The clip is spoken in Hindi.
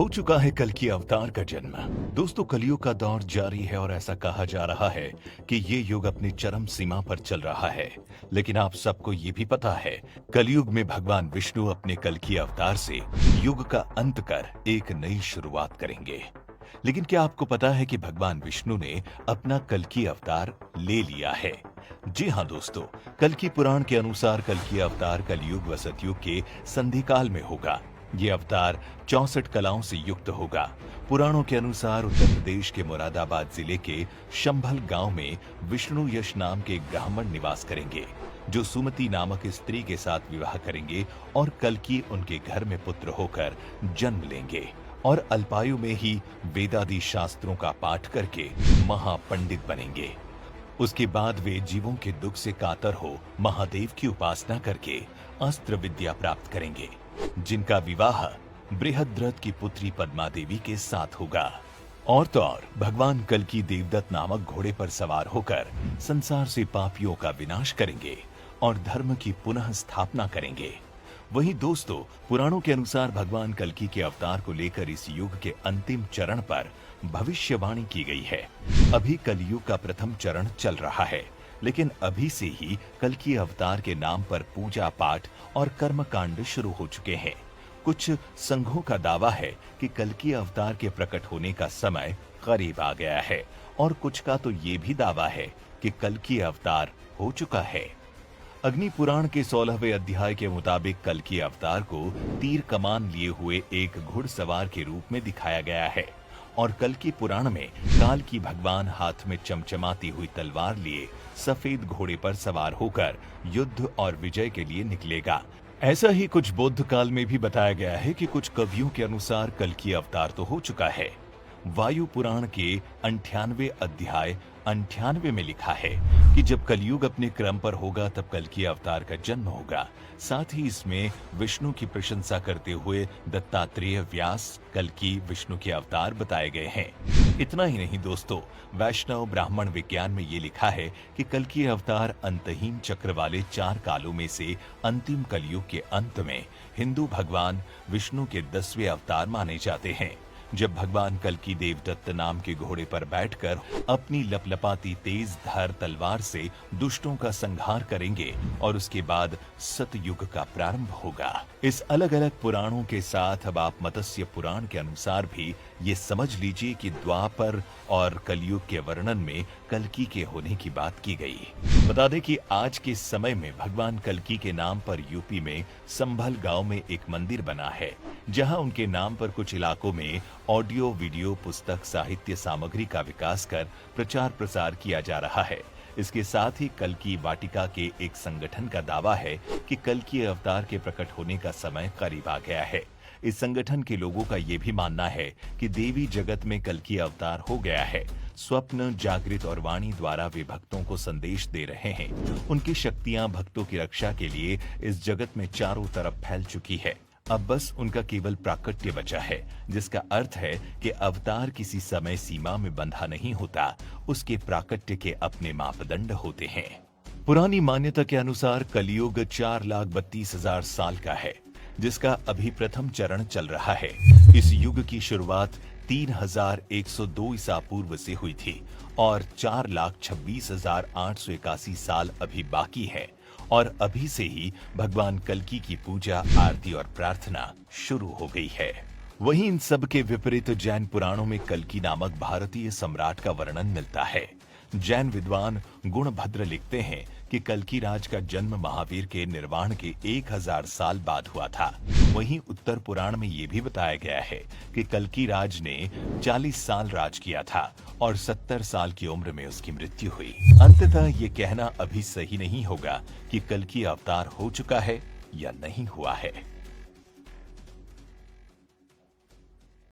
हो चुका है कल की अवतार का जन्म। दोस्तों, कलयुग का दौर जारी है और ऐसा कहा जा रहा है कि ये युग अपनी चरम सीमा पर चल रहा है। लेकिन आप सबको ये भी पता है, कलयुग में भगवान विष्णु अपने कल की अवतार से युग का अंत कर एक नई शुरुआत करेंगे। लेकिन क्या आपको पता है कि भगवान विष्णु ने अपना कल की अवतार ले लिया है? जी हाँ दोस्तों, कल की पुराण के अनुसार कल की अवतार कलयुग व सतयुग के संधिकाल में होगा। ये अवतार 64 कलाओं से युक्त होगा। पुराणों के अनुसार उत्तर प्रदेश के मुरादाबाद जिले के शंभल गांव में विष्णु यश नाम के एक ब्राह्मण निवास करेंगे, जो सुमति नामक स्त्री के साथ विवाह करेंगे और कल्कि उनके घर में पुत्र होकर जन्म लेंगे और अल्पायु में ही वेदादि शास्त्रों का पाठ करके महापंडित बनेंगे। उसके बाद वे जीवों के दुख से कातर हो महादेव की उपासना करके अस्त्र विद्या प्राप्त करेंगे, जिनका विवाह बृहद्रथ की पुत्री पद्मा देवी के साथ होगा। और तो और भगवान कल्कि देवदत्त नामक घोड़े पर सवार होकर संसार से पापियों का विनाश करेंगे और धर्म की पुनः स्थापना करेंगे। वहीं दोस्तों, पुराणों के अनुसार भगवान कल्कि के अवतार को लेकर इस युग के अंतिम चरण पर भविष्यवाणी की गई है। अभी कलयुग का प्रथम चरण चल रहा है, लेकिन अभी से ही कल्कि अवतार के नाम पर पूजा पाठ और कर्म कांड शुरू हो चुके हैं। कुछ संघों का दावा है कि कल्कि अवतार के प्रकट होने का समय करीब आ गया है और कुछ का तो ये भी दावा है कि कल्कि अवतार हो चुका है। अग्नि पुराण के 16वें अध्याय के मुताबिक कल्कि अवतार को तीर कमान लिए हुए एक घुड़सवार के रूप में दिखाया गया है और कल्कि पुराण में काल की भगवान हाथ में चमचमाती हुई तलवार लिए सफेद घोड़े पर सवार होकर युद्ध और विजय के लिए निकलेगा। ऐसा ही कुछ बौद्ध काल में भी बताया गया है कि कुछ कवियों के अनुसार कल्कि अवतार तो हो चुका है। वायु पुराण के 98वें अध्याय 98 में लिखा है कि जब कलयुग अपने क्रम पर होगा तब कल्कि अवतार का जन्म होगा। साथ ही इसमें विष्णु की प्रशंसा करते हुए दत्तात्रेय, व्यास, कल्कि विष्णु के अवतार बताए गए हैं। इतना ही नहीं दोस्तों, वैष्णव ब्राह्मण विज्ञान में ये लिखा है कि कल्कि अवतार अंतहीन चक्र वाले 4 कालों में से अंतिम कलयुग के अंत में हिंदू भगवान विष्णु के 10वें अवतार माने जाते हैं, जब भगवान कल्कि देवदत्त नाम के घोड़े पर बैठकर अपनी लपलपाती तेज धार तलवार से दुष्टों का संहार करेंगे और उसके बाद सतयुग का प्रारंभ होगा। इस अलग अलग पुराणों के साथ अब आप मत्स्य पुराण के अनुसार भी ये समझ लीजिए कि द्वापर और कलयुग के वर्णन में कल्कि के होने की बात की गई। बता दें कि आज के समय में भगवान कल्कि के नाम पर यूपी में संभल गांव में एक मंदिर बना है, जहां उनके नाम पर कुछ इलाकों में ऑडियो, वीडियो, पुस्तक, साहित्य सामग्री का विकास कर प्रचार प्रसार किया जा रहा है। इसके साथ ही कल्कि वाटिका के एक संगठन का दावा है कि कल्कि अवतार के प्रकट होने का समय करीब आ गया है। इस संगठन के लोगों का ये भी मानना है कि देवी जगत में कल्कि अवतार हो गया है। स्वप्न, जागृत और वाणी द्वारा वे भक्तों को संदेश दे रहे हैं। उनकी शक्तियां भक्तों की रक्षा के लिए इस जगत में चारों तरफ फैल चुकी है। अब बस उनका केवल प्राकट्य बचा है, जिसका अर्थ है कि अवतार किसी समय सीमा में बंधा नहीं होता, उसके प्राकट्य के अपने मापदंड होते हैं। पुरानी मान्यता के अनुसार कलयुग 4,32,000 साल का है, जिसका अभी प्रथम चरण चल रहा है। इस युग की शुरुआत 3,102 ईसा पूर्व से हुई थी और 4,26,881 साल अभी बाकी है और अभी से ही भगवान कल्कि की पूजा, आरती और प्रार्थना शुरू हो गई है। वहीं इन सब के विपरीत जैन पुराणों में कल्कि नामक भारतीय सम्राट का वर्णन मिलता है। जैन विद्वान गुणभद्र लिखते हैं कि कल्कि राज का जन्म महावीर के निर्वाण के 1000 साल बाद हुआ था। वहीं उत्तर पुराण में ये भी बताया गया है कि कल्कि राज ने 40 साल राज किया था और 70 साल की उम्र में उसकी मृत्यु हुई। अंततः ये कहना अभी सही नहीं होगा कि कल्कि अवतार हो चुका है या नहीं हुआ है।